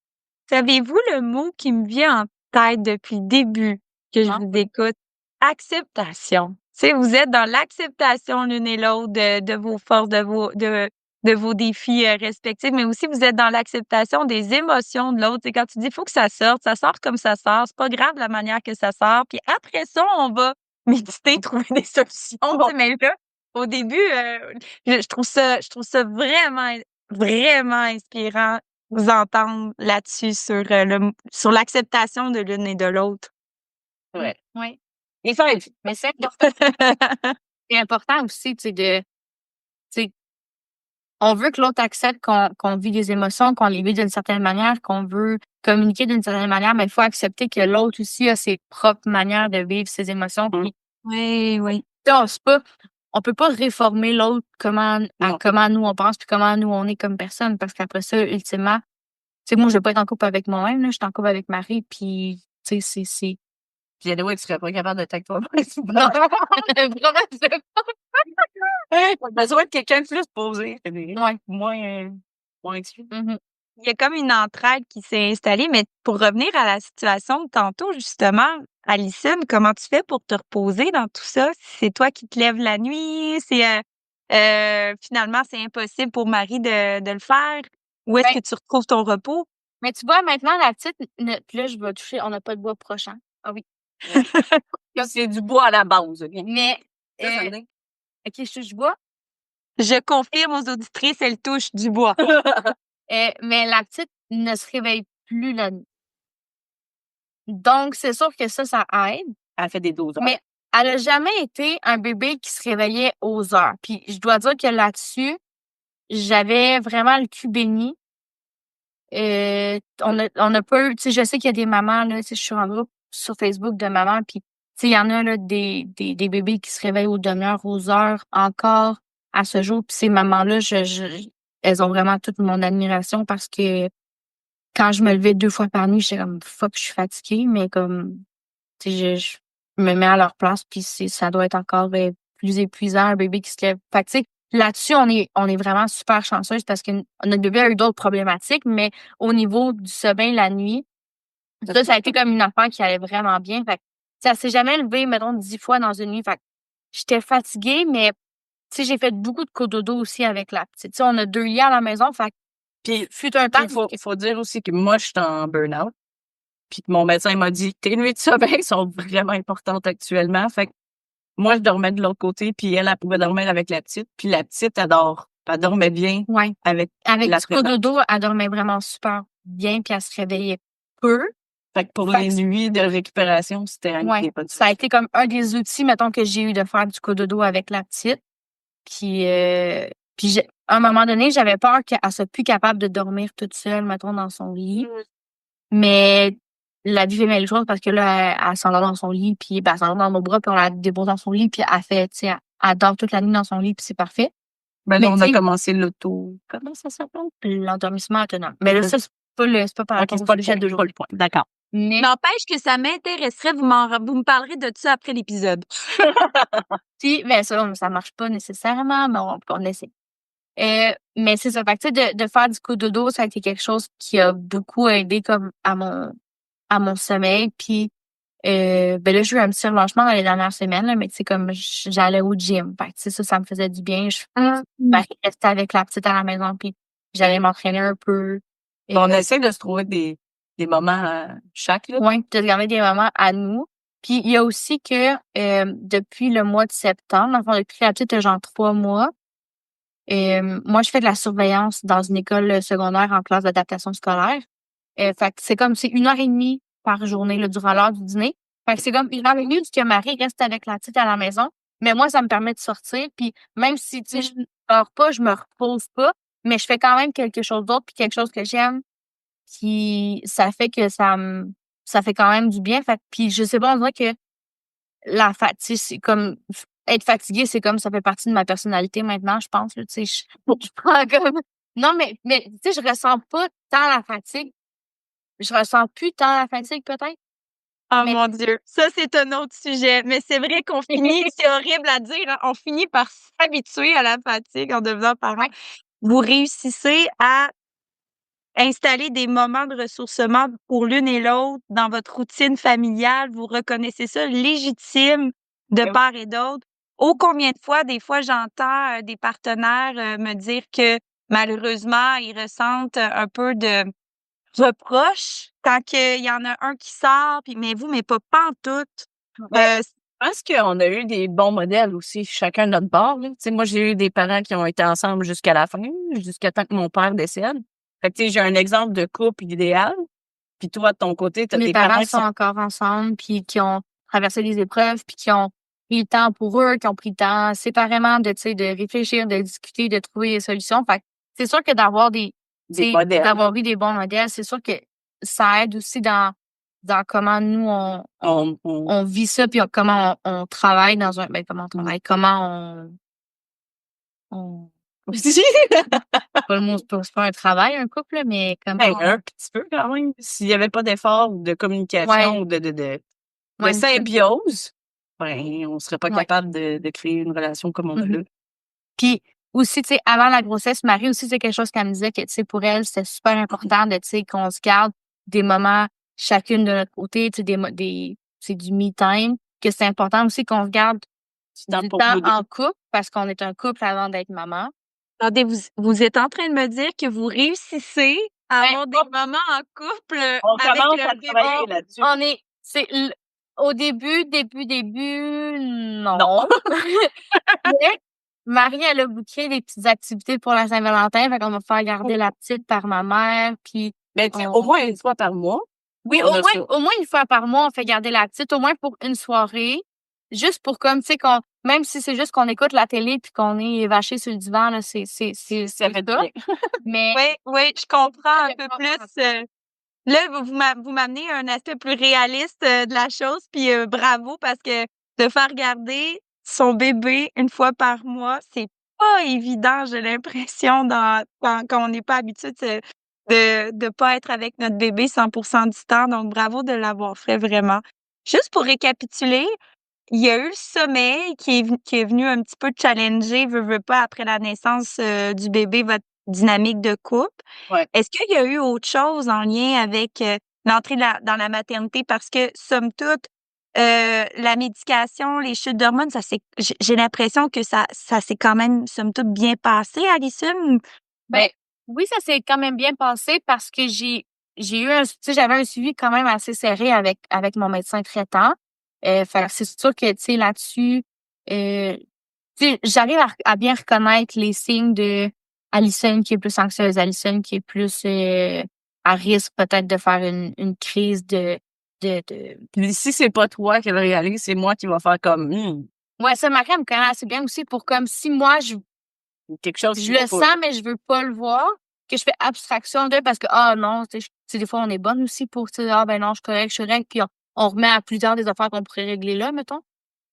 Speaker 2: Savez-vous le mot qui me vient en tête depuis le début que je vous écoute? Acceptation. Tu sais, vous êtes dans l'acceptation l'une et l'autre de vos forces, de vos défis respectifs, mais aussi vous êtes dans l'acceptation des émotions de l'autre. C'est quand tu dis, il faut que ça sort comme ça sort. C'est pas grave la manière que ça sort. Puis après ça, on va méditer, trouver des solutions. Tu sais, mais là, au début, je trouve ça vraiment, vraiment inspirant vous entendre là-dessus sur l'acceptation de l'une et de l'autre.
Speaker 4: Ouais.
Speaker 3: Oui.
Speaker 4: Et faire,
Speaker 3: Mais c'est important. C'est important aussi, tu sais, on veut que l'autre accepte qu'on vit des émotions, qu'on les vit d'une certaine manière, qu'on veut communiquer d'une certaine manière, mais il faut accepter que l'autre aussi a ses propres manières de vivre ses émotions. Puis,
Speaker 2: Oui.
Speaker 3: on peut pas réformer l'autre comment nous on pense puis comment nous on est comme personne, parce qu'après ça, ultimement, tu sais, moi, je vais pas être en couple avec moi-même, là, je suis en couple avec Marie, puis, tu sais, c'est...
Speaker 4: Puis, anyway, tu serais pas capable de t'aider toi-même.
Speaker 3: Non, vraiment, c'est
Speaker 4: T'as besoin de quelqu'un de plus posé.
Speaker 3: Ouais.
Speaker 4: Moins exclu.
Speaker 3: Mhm.
Speaker 2: Il y a comme une entraide qui s'est installée, mais pour revenir à la situation de tantôt, justement, Alison, comment tu fais pour te reposer dans tout ça? C'est toi qui te lèves la nuit? Finalement, c'est impossible pour Marie de le faire? Où est-ce que tu retrouves ton repos?
Speaker 3: Mais tu vois, maintenant, la petite, puis là, je vais toucher, on n'a pas de bois prochain. Ah oui.
Speaker 4: C'est du bois à la base, OK?
Speaker 3: Mais, OK, je touche du bois.
Speaker 2: Je confirme aux auditrices, elle touche du bois.
Speaker 3: Mais la petite ne se réveille plus la nuit. Donc, c'est sûr que ça aide.
Speaker 4: Elle fait des 12 heures.
Speaker 3: Mais elle a jamais été un bébé qui se réveillait aux heures. Puis je dois dire que là-dessus, j'avais vraiment le cul béni. On a pas eu, tu sais, je sais qu'il y a des mamans, là, tu sais, je suis en groupe sur Facebook de mamans, puis tu sais, il y en a, là, des bébés qui se réveillent aux demi-heures, aux heures, encore à ce jour. Puis ces mamans-là, elles ont vraiment toute mon admiration, parce que quand je me levais 2 fois par nuit, j'étais comme, fuck, je suis fatiguée, mais comme, tu sais, je me mets à leur place, puis ça doit être encore plus épuisant, un bébé qui se lève. Fait que, tu sais, là-dessus, on est vraiment super chanceuse, parce que notre bébé a eu d'autres problématiques, mais au niveau du sommeil la nuit, ça a été comme une affaire qui allait vraiment bien. Fait que, ça s'est jamais levé, mettons, 10 fois dans une nuit. Fait que j'étais fatiguée, mais, tu sais, j'ai fait beaucoup de cododo aussi avec la petite. Tu sais, on a 2 lits à la maison, fait que
Speaker 4: Puis,
Speaker 3: fut un temps.
Speaker 4: il faut dire aussi que moi, je suis en burn-out. Puis mon médecin m'a dit « Tes nuits de sommeil sont vraiment importantes actuellement. » Fait que moi, je dormais de l'autre côté, puis elle pouvait dormir avec la petite. Puis la petite, elle dormait bien
Speaker 3: Ouais.
Speaker 4: avec
Speaker 3: Avec
Speaker 4: la
Speaker 3: du cododo, elle dormait vraiment super bien, puis elle se réveillait peu.
Speaker 4: Fait que pour
Speaker 3: Fait
Speaker 4: les
Speaker 3: que-
Speaker 4: nuits de récupération, c'était un
Speaker 3: Ouais.
Speaker 4: des pas
Speaker 3: Ça a été comme un des outils, mettons, que j'ai eu de faire du cododo avec la petite. Puis à un moment donné, j'avais peur qu'elle soit plus capable de dormir toute seule, mettons, dans son lit. Mais la vie fait bien les choses parce que là, elle s'endort dans son lit, puis elle s'endort dans nos bras, puis on la dépose dans son lit, puis elle fait, tu sais, elle dort toute la nuit dans son lit, puis c'est parfait.
Speaker 4: Ben
Speaker 3: Mais
Speaker 4: là, on a
Speaker 3: tu sais-
Speaker 4: commencé l'auto. Comment ça s'appelle?
Speaker 3: L'endormissement autonome. Mais là, ça, c'est pas par rapport
Speaker 4: c'est
Speaker 3: au
Speaker 4: pas le
Speaker 3: sujet
Speaker 4: point.
Speaker 3: de
Speaker 4: C'est pas le point. D'accord.
Speaker 3: Mais
Speaker 2: N'empêche que ça m'intéresserait, vous me parlerez de ça après l'épisode.
Speaker 3: si, ben ça marche pas nécessairement, mais on essaie. Mais c'est ça. Fait que, tu sais, de faire du cododo, ça a été quelque chose qui a beaucoup aidé comme à mon sommeil. Puis ben là, j'ai eu un petit relâchement dans les dernières semaines, là, mais tu sais, comme j'allais au gym. Fait que, tu sais, ça me faisait du bien. Je restais avec la petite à la maison, puis j'allais m'entraîner un peu.
Speaker 4: On essaie de se trouver des moments chaque, là.
Speaker 3: Ouais, de regarder des moments à nous. Puis il y a aussi que depuis le mois de septembre, dans le fond, depuis que la petite a genre 3 mois, moi, je fais de la surveillance dans une école secondaire en classe d'adaptation scolaire. Fait que c'est comme, c'est 1h30 par journée, là, durant l'heure du dîner. Fait que c'est comme 1h30 que Marie reste avec la petite à la maison. Mais moi, ça me permet de sortir. Puis même si, tu sais, je ne dors pas, je me repose pas, mais je fais quand même quelque chose d'autre, puis quelque chose que j'aime. Puis ça fait que ça fait quand même du bien. Fait puis je sais pas, on dirait que la fatigue, c'est comme être fatiguée, c'est comme ça fait partie de ma personnalité maintenant, je pense, là, tu sais, je prends comme non, mais tu sais, je ressens pas tant la fatigue. Je ressens plus tant la fatigue, peut-être.
Speaker 2: Oh
Speaker 3: Mais-
Speaker 2: mon Dieu, ça c'est un autre sujet. Mais c'est vrai qu'on finit, c'est horrible à dire, hein, on finit par s'habituer à la fatigue en devenant parent. Vous réussissez à installer des moments de ressourcement pour l'une et l'autre dans votre routine familiale. Vous reconnaissez ça légitime de
Speaker 4: Oui.
Speaker 2: part et d'autre. Ô combien de fois, des fois, j'entends des partenaires me dire que malheureusement, ils ressentent un peu de reproches quand il y en a un qui sort, puis mais vous, mais pas pantoute.
Speaker 4: Ben, je pense qu'on a eu des bons modèles aussi, chacun de notre bord, là. Tu sais, moi, j'ai eu des parents qui ont été ensemble jusqu'à la fin, jusqu'à temps que mon père décède. Fait que, tu sais, j'ai un exemple de couple idéal. Puis toi, de ton côté, t'as
Speaker 3: Mes
Speaker 4: des
Speaker 3: parents
Speaker 4: parents qui
Speaker 3: sont encore ensemble, puis qui ont traversé des épreuves, puis qui ont pris le temps pour eux, qui ont pris le temps séparément de, tu sais, de réfléchir, de discuter, de trouver des solutions. Fait que c'est sûr que d'avoir tu sais,
Speaker 4: modèles.
Speaker 3: d'avoir eu des bons modèles, c'est sûr que ça aide aussi dans comment nous on vit ça, puis comment on travaille dans un, ben comment on travaille, comment on pas le mot, c'est pas un travail, un couple, là, mais comment
Speaker 4: Ben, un petit peu quand même. S'il y avait pas d'effort de communication
Speaker 3: Ouais.
Speaker 4: ou de
Speaker 3: Ouais,
Speaker 4: symbiose, ben, on serait pas
Speaker 3: Ouais.
Speaker 4: capable de créer une relation comme on a là.
Speaker 3: Puis aussi, tu sais, avant la grossesse, Marie aussi, c'est quelque chose qu'elle me disait que, tu sais, pour elle, c'était super important de, tu sais, qu'on se garde des moments chacune de notre côté, tu sais, c'est du me time, que c'est important aussi qu'on se garde du
Speaker 4: Pour
Speaker 3: temps
Speaker 4: nous deux.
Speaker 3: en couple parce qu'on est un couple avant d'être maman.
Speaker 2: Attendez, vous êtes en train de me dire que vous réussissez à avoir des moments en couple
Speaker 4: On
Speaker 2: avec
Speaker 4: commence
Speaker 2: le
Speaker 4: à
Speaker 2: bébé.
Speaker 4: travailler là-dessus.
Speaker 3: On est, au début, non.
Speaker 4: Non.
Speaker 3: Mais Marie, elle a booké des petites activités pour la Saint-Valentin, fait qu'on va faire garder la petite par ma mère, puis
Speaker 4: Ben, tu sais, au moins une fois par mois.
Speaker 3: oui,
Speaker 4: On a ça.
Speaker 3: au moins une fois par mois, on fait garder la petite, au moins pour une soirée, juste pour comme, tu sais, même si c'est juste qu'on écoute la télé puis qu'on est vaché sur le divan, là, c'est
Speaker 4: Ça fait
Speaker 3: ça.
Speaker 4: du bien.
Speaker 3: Mais
Speaker 2: Oui, je comprends un
Speaker 3: Je
Speaker 2: peu
Speaker 3: comprends.
Speaker 2: plus. Là, vous m'amenez un aspect plus réaliste de la chose, puis bravo parce que de faire garder son bébé une fois par mois, c'est pas évident, j'ai l'impression, quand on n'est pas habitué de pas être avec notre bébé 100% du temps. Donc, bravo de l'avoir fait vraiment. Juste pour récapituler, il y a eu le sommeil qui est venu un petit peu challenger, veut pas, après la naissance du bébé, votre dynamique de couple.
Speaker 4: Ouais.
Speaker 2: Est-ce qu'il y a eu autre chose en lien avec l'entrée dans la maternité? Parce que, somme toute, la médication, les chutes d'hormones, j'ai l'impression que ça s'est quand même, somme toute, bien passé à l'issue.
Speaker 3: ben, oui, ça s'est quand même bien passé parce que j'ai j'ai eu j'avais un suivi quand même assez serré avec mon médecin traitant. Fait que c'est sûr que, tu sais, là-dessus, j'arrive à bien reconnaître les signes de Alison qui est plus anxieuse, Alison qui est plus à risque peut-être de faire une crise de...
Speaker 4: Puis si c'est pas toi qui le réalise, c'est moi qui va faire comme
Speaker 3: Ouais, ça, Marie, elle me connaît assez bien aussi pour comme si moi,
Speaker 4: quelque chose
Speaker 3: je le sens, mais je veux pas le voir, que je fais abstraction de parce que, non, tu sais, des fois, on est bonne aussi pour, tu sais, ben non, je suis correcte, puis on remet à plus tard des affaires qu'on pourrait régler là, mettons.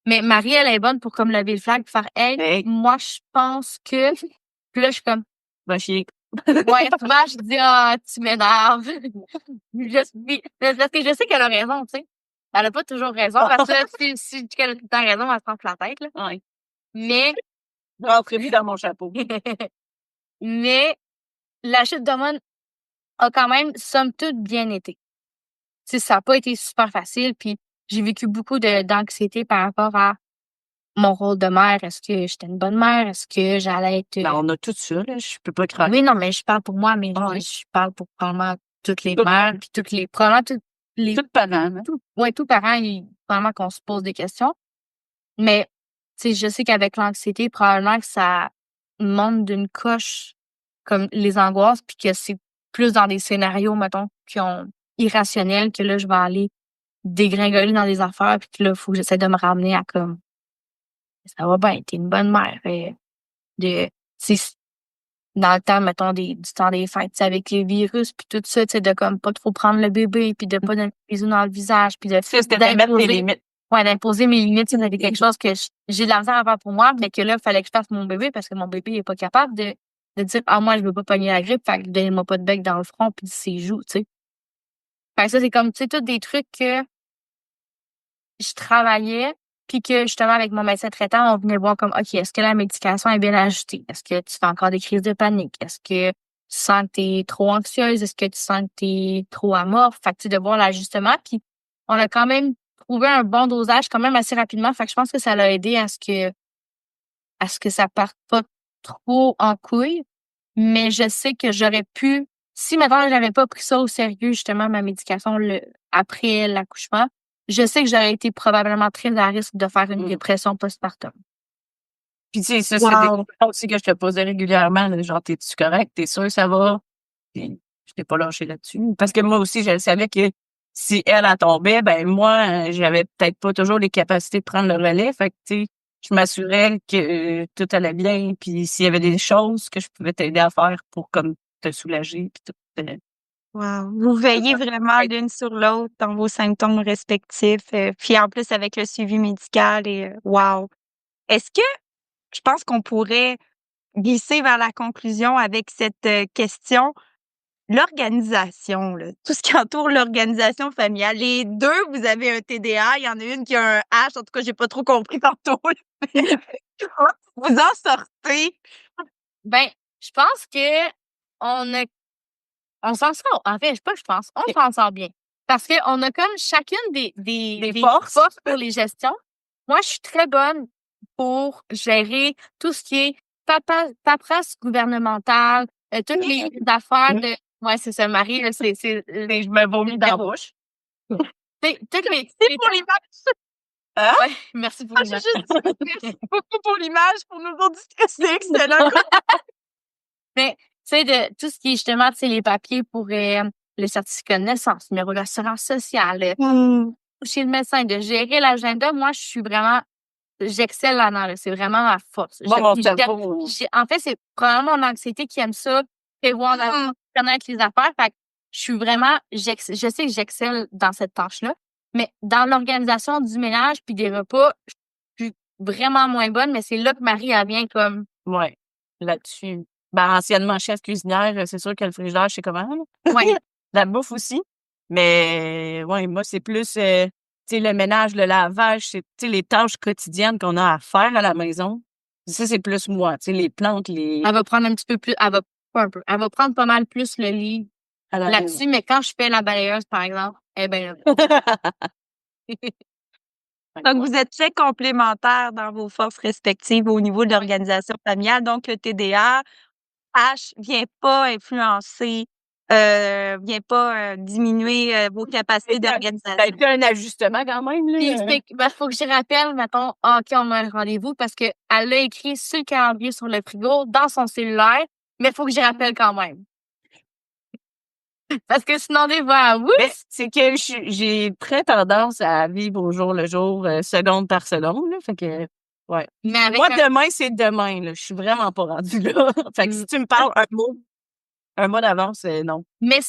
Speaker 3: Mais Marie, elle est bonne pour comme lever le flag, faire, hey, moi, je pense que, puis là, je suis comme,
Speaker 4: va chier.
Speaker 3: ouais, souvent, je dis, tu m'énerves. Parce que je sais qu'elle a raison, tu sais. Elle a pas toujours raison, parce que si elle a tout le temps raison, elle se prend la tête, là.
Speaker 4: Ouais.
Speaker 3: Mais,
Speaker 4: Rentrez-vous dans mon chapeau.
Speaker 3: mais, la chute d'hormones a quand même, somme toute, bien été. Tu sais, ça a pas été super facile, puis j'ai vécu beaucoup d'anxiété par rapport à mon rôle de mère. Est-ce que j'étais une bonne mère? Est-ce que j'allais être...
Speaker 4: Ben, on a tout ça, là. Je peux pas craquer.
Speaker 3: Oui, non, mais je parle pour moi, mais
Speaker 4: Ah oui.
Speaker 3: je parle pour probablement toutes les mères, puis probablement toutes les...
Speaker 4: Tout parent, hein?
Speaker 3: Tout parents, probablement qu'on se pose des questions. Mais, tu sais, je sais qu'avec l'anxiété, probablement que ça monte d'une coche comme les angoisses, puis que c'est plus dans des scénarios, mettons, qui ont irrationnels, que là, je vais aller dégringoler dans des affaires, puis que là, il faut que j'essaie de me ramener à comme, ça va bien, t'es une bonne mère. Dans le temps, mettons, du temps des fêtes, tu sais, avec les virus, puis tout ça, tu sais, de comme pas trop prendre le bébé, puis de pas donner des bisous dans le visage, puis
Speaker 4: C'était de mettre tes limites.
Speaker 3: Ouais, d'imposer mes limites, c'était quelque chose que j'ai de la misère à faire pour moi, mais que là, il fallait que je fasse mon bébé parce que mon bébé il est pas capable de dire, moi, je veux pas pogner la grippe, fait que donnez-moi pas de bec dans le front puis ses joues, tu sais. Fait que ça, c'est comme, tu sais, tous des trucs que je travaillais puis que, justement, avec mon médecin traitant, on venait voir comme, OK, est-ce que la médication est bien ajustée? Est-ce que tu fais encore des crises de panique? Est-ce que tu sens que t'es trop anxieuse? Est-ce que tu sens que t'es trop amorphe? Fait que, tu sais, de voir l'ajustement puis on a quand même trouvé un bon dosage quand même assez rapidement. Fait que je pense que ça l'a aidé à ce que ça parte pas trop en couille. Mais je sais que j'aurais pu, si maintenant j'avais pas pris ça au sérieux, justement, ma médication après l'accouchement, je sais que j'aurais été probablement très à risque de faire une dépression postpartum.
Speaker 4: Puis tu sais, ça, c'est des questions aussi que je te posais régulièrement, là, genre, t'es-tu correct? T'es sûr que ça va? Puis je t'ai pas lâché là-dessus. Parce que moi aussi, je savais que si elle tombait, ben moi, j'avais peut-être pas toujours les capacités de prendre le relais. Fait que, tu sais, je m'assurais que tout allait bien. Puis s'il y avait des choses que je pouvais t'aider à faire pour comme te soulager. Puis tout.
Speaker 2: Wow. Vous veillez vraiment l'une sur l'autre dans vos symptômes respectifs. Puis en plus, avec le suivi médical et wow. Est-ce que je pense qu'on pourrait glisser vers la conclusion avec cette question? L'organisation, là, tout ce qui entoure l'organisation familiale. Les deux, vous avez un TDA. Il y en a une qui a un H. En tout cas, j'ai pas trop compris tantôt. Comment vous en sortez?
Speaker 3: Ben, je pense que on s'en sort. En fait, je pense, on s'en sort bien. Parce qu'on a comme chacune des forces pour les gestions. Moi, je suis très bonne pour gérer tout ce qui est paperasse gouvernementale, toutes les affaires de... Ouais, c'est ça, Marie, là,
Speaker 4: Je me vomis dans la bouche.
Speaker 3: Toutes les...
Speaker 2: Merci pour l'image.
Speaker 4: Hein?
Speaker 3: Ouais, merci pour l'image.
Speaker 2: Merci beaucoup pour l'image, pour nous autres, c'est excellent.
Speaker 3: Mais, tu sais, de tout ce qui est justement, tu sais, les papiers pour le certificat de naissance, le numéro d'assurance sociale, chez le médecin, de gérer l'agenda, moi, j'excelle là-dedans, là. C'est vraiment ma force.
Speaker 4: Mon cerveau.
Speaker 3: En fait, c'est probablement mon anxiété qui aime ça, prévoir, connaître les affaires. Fait que je suis vraiment, je sais que j'excelle dans cette tâche-là, mais dans l'organisation du ménage puis des repas, je suis vraiment moins bonne, mais c'est là que Marie, elle vient comme...
Speaker 4: Ouais, là-dessus. Ben, anciennement chef cuisinière, c'est sûr que le frigidaire, je sais comment.
Speaker 3: Ouais.
Speaker 4: La bouffe aussi. Mais, ouais, moi, c'est plus, tu sais, le ménage, le lavage, c'est, tu sais, les tâches quotidiennes qu'on a à faire à la maison. Ça, c'est plus moi, tu sais, les plantes,
Speaker 3: Elle va prendre un petit peu plus, pas un peu, elle va prendre pas mal plus le lit là-dessus, mais quand je fais la balayeuse, par exemple, eh ben
Speaker 2: Donc, vous êtes très complémentaires dans vos forces respectives au niveau de l'organisation familiale. Donc, le TDA, H vient pas influencer vient pas diminuer vos capacités
Speaker 4: Ça a
Speaker 2: d'organisation.
Speaker 4: été un ajustement quand même,
Speaker 3: Puis,
Speaker 4: là.
Speaker 3: faut que je rappelle, mettons, OK, on a un rendez-vous parce que elle l'a écrit sur le calendrier sur le frigo, dans son cellulaire, mais faut que je rappelle quand même. Parce que sinon, des fois,
Speaker 4: Mais c'est que j'ai très tendance à vivre au jour le jour, seconde par seconde, là. Fait que, ouais.
Speaker 3: mais avec
Speaker 4: Moi,
Speaker 3: un-
Speaker 4: demain, c'est demain, là. Je suis vraiment pas rendue là. Fait que si tu me parles un mois d'avance, non.
Speaker 3: mais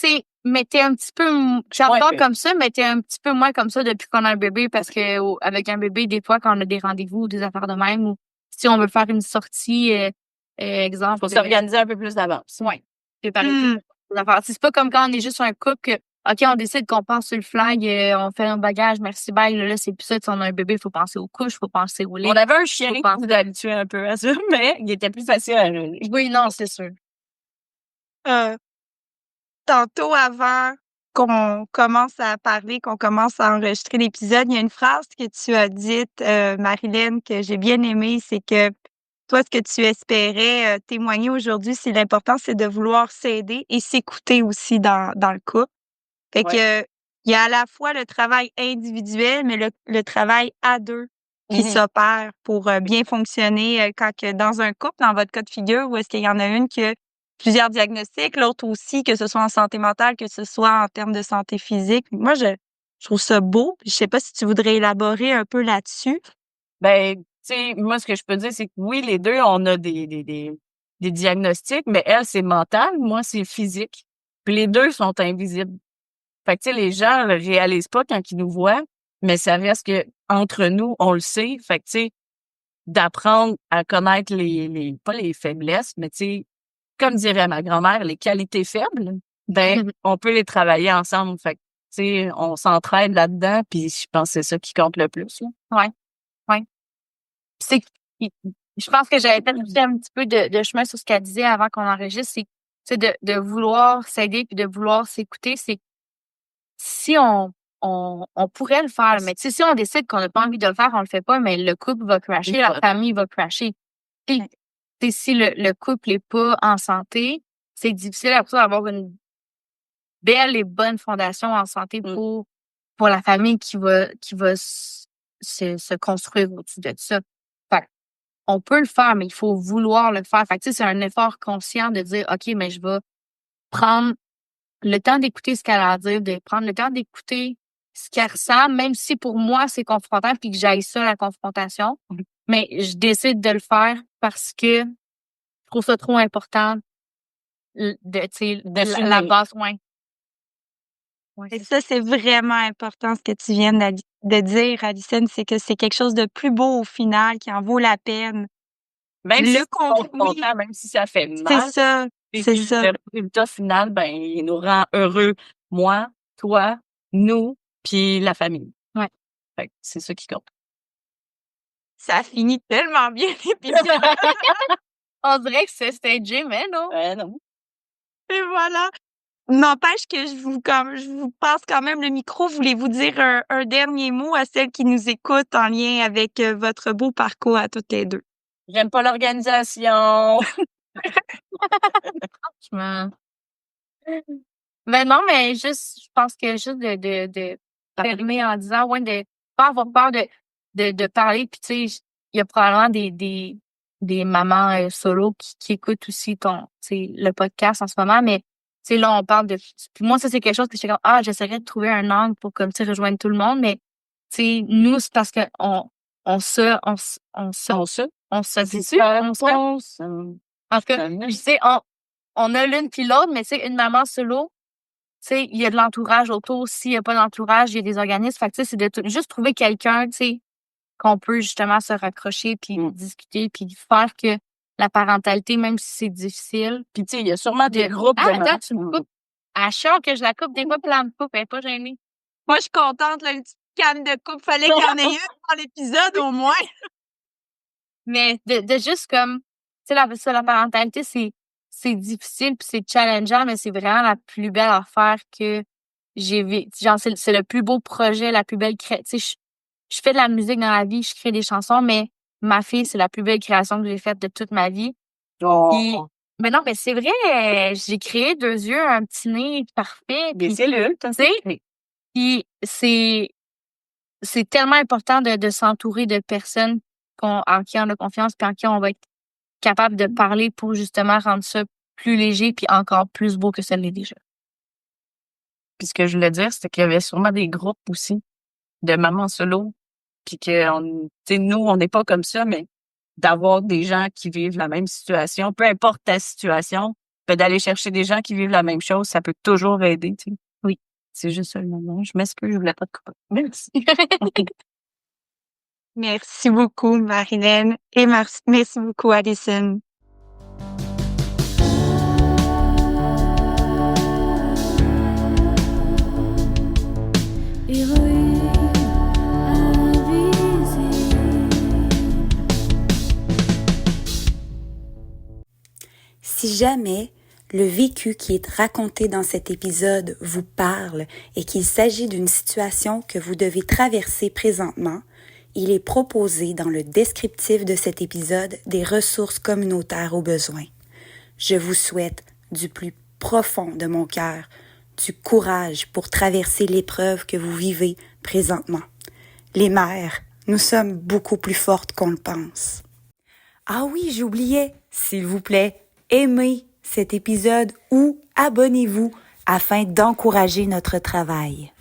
Speaker 3: t'es un petit peu, j'adore
Speaker 4: Ouais.
Speaker 3: comme ça, mais t'es un petit peu moins comme ça depuis qu'on a un bébé parce que avec un bébé, des fois, quand on a des rendez-vous ou des affaires de même ou si on veut faire une sortie, exemple.
Speaker 4: Faut s'organiser un peu plus d'avance.
Speaker 3: Ouais. Préparer les affaires. C'est pas comme quand on est juste un couple que, OK, on décide qu'on pense sur le flag, on fait un bagage, merci, bye. Là, c'est plus ça. Si on a un bébé, il faut penser aux couches, il faut penser au lit.
Speaker 4: On avait un chien
Speaker 3: Faut
Speaker 4: qui
Speaker 3: penser-
Speaker 4: nous a habitués un peu à ça, mais il était plus facile à relever.
Speaker 3: Oui, non, c'est sûr.
Speaker 2: Tantôt, avant qu'on commence à parler, qu'on commence à enregistrer l'épisode, il y a une phrase que tu as dite, Marilyn, que j'ai bien aimée, c'est que toi, ce que tu espérais témoigner aujourd'hui, c'est l'important, c'est de vouloir s'aider et s'écouter aussi dans le couple. Fait que il y a à la fois le travail individuel, mais le travail à deux qui s'opère pour bien fonctionner quand que dans un couple, dans votre cas de figure, où est-ce qu'il y en a une qui a plusieurs diagnostics, l'autre aussi, que ce soit en santé mentale, que ce soit en termes de santé physique. Moi, je trouve ça beau. Je sais pas si tu voudrais élaborer un peu là-dessus.
Speaker 4: Ben, tu sais, moi, ce que je peux dire, c'est que oui, les deux, on a des diagnostics, mais elle, c'est mental, moi, c'est physique. Puis les deux sont invisibles. Fait que, tu sais, les gens le réalisent pas quand ils nous voient, mais ça reste que entre nous, on le sait. Fait que, tu sais, d'apprendre à connaître pas les faiblesses, mais tu sais, comme dirait ma grand-mère, les qualités faibles, ben, on peut les travailler ensemble. Fait que, tu sais, on s'entraide là-dedans, puis je pense que c'est ça qui compte le plus, là.
Speaker 3: Ouais. C'est, je pense que j'avais peut-être fait un petit peu de chemin sur ce qu'elle disait avant qu'on enregistre, c'est de vouloir s'aider puis de vouloir s'écouter. C'est si on pourrait le faire, mais tu sais, si on décide qu'on n'a pas envie de le faire, on le fait pas, mais le couple va crasher, la famille va crasher. Puis, tu sais, si le couple est pas en santé, c'est difficile après ça d'avoir une belle et bonne fondation en santé pour la famille qui va se construire au-dessus de ça. Fait que, on peut le faire, mais il faut vouloir le faire. Fait que, tu sais, c'est un effort conscient de dire, OK, mais je vais prendre le temps d'écouter ce qu'elle a à dire, de prendre le temps d'écouter ce qu'elle ressent, même si pour moi, c'est confrontant puis que j'aille ça, la confrontation. Mais je décide de le faire parce que je trouve ça trop important tu sais, la base, ouais.
Speaker 2: Et ça, c'est vraiment important ce que tu viens de dire, Alison, c'est que c'est quelque chose de plus beau au final, qui en vaut la peine.
Speaker 4: Même
Speaker 2: Le
Speaker 4: si c'est
Speaker 2: conflit.
Speaker 4: confrontant, même si ça fait
Speaker 2: C'est
Speaker 4: mal,
Speaker 2: ça,
Speaker 4: et
Speaker 2: c'est
Speaker 4: puis
Speaker 2: ça.
Speaker 4: le résultat final, ben, il nous rend heureux. Moi, toi, nous, puis la famille.
Speaker 3: Ouais.
Speaker 4: Fait que c'est ça qui compte.
Speaker 2: Ça finit tellement bien l'épisode.
Speaker 3: On dirait que c'est stagé, mais non.
Speaker 4: Non.
Speaker 2: Et voilà. N'empêche que je vous passe quand même le micro. Voulez-vous dire un dernier mot à celles qui nous écoutent en lien avec votre beau parcours à toutes les deux?
Speaker 4: J'aime pas l'organisation.
Speaker 3: Franchement. Ben non, mais juste, je pense que juste de fermer en disant, ouais, de pas avoir peur de parler. Puis tu sais, il y a probablement des mamans solo qui écoutent aussi tu sais, le podcast en ce moment, mais tu sais, là, on parle de. Puis moi, ça, c'est quelque chose que je suis comme, j'essaierais de trouver un angle pour comme tu sais, rejoindre tout le monde, mais tu sais, nous, c'est parce que on se dit-tu? En tout cas, je sais, on a l'une puis l'autre, mais tu sais, une maman solo, tu sais, il y a de l'entourage autour. S'il y a pas d'entourage, il y a des organismes. Fait que, tu sais, c'est de juste trouver quelqu'un, tu sais, qu'on peut justement se raccrocher puis discuter puis faire que la parentalité, même si c'est difficile.
Speaker 4: Puis tu sais, il y a sûrement des groupes de
Speaker 3: Attends, tu me coupes. À chaque que je la coupe, des fois, plein de coupe, elle est pas gênée.
Speaker 2: Moi, je suis contente, là, une petite canne de coupe. Fallait qu'il y en ait une dans l'épisode, au moins.
Speaker 3: Mais de juste comme, tu sais, la parentalité, c'est difficile puis c'est challengeant, mais c'est vraiment la plus belle affaire que j'ai vécue. Genre, c'est le plus beau projet, la plus belle tu sais, je fais de la musique dans la vie, je crée des chansons, mais ma fille, c'est la plus belle création que j'ai faite de toute ma vie. Puis Mais non, mais c'est vrai, j'ai créé 2 yeux, un petit nez parfait,
Speaker 4: Des
Speaker 3: puis
Speaker 4: cellules, t'as
Speaker 3: tu sais, puis c'est tellement important de s'entourer de personnes en qui on a confiance, puis en qui on va être capable de parler pour justement rendre ça plus léger puis encore plus beau que ça l'est déjà.
Speaker 4: Puis ce que je voulais dire, c'était qu'il y avait sûrement des groupes aussi de mamans solo, puis que tu sais, nous, on n'est pas comme ça, mais d'avoir des gens qui vivent la même situation, peu importe ta situation, d'aller chercher des gens qui vivent la même chose, ça peut toujours aider, tu sais.
Speaker 3: Oui.
Speaker 4: C'est juste ça le moment. Je m'excuse, je voulais pas te couper. Merci.
Speaker 2: Merci beaucoup, Marilyn, et merci beaucoup, Alison.
Speaker 1: Si jamais le vécu qui est raconté dans cet épisode vous parle et qu'il s'agit d'une situation que vous devez traverser présentement, il est proposé dans le descriptif de cet épisode des ressources communautaires au besoin. Je vous souhaite du plus profond de mon cœur du courage pour traverser l'épreuve que vous vivez présentement. Les mères, nous sommes beaucoup plus fortes qu'on le pense. Ah oui, j'oubliais, s'il vous plaît, aimez cet épisode ou abonnez-vous afin d'encourager notre travail.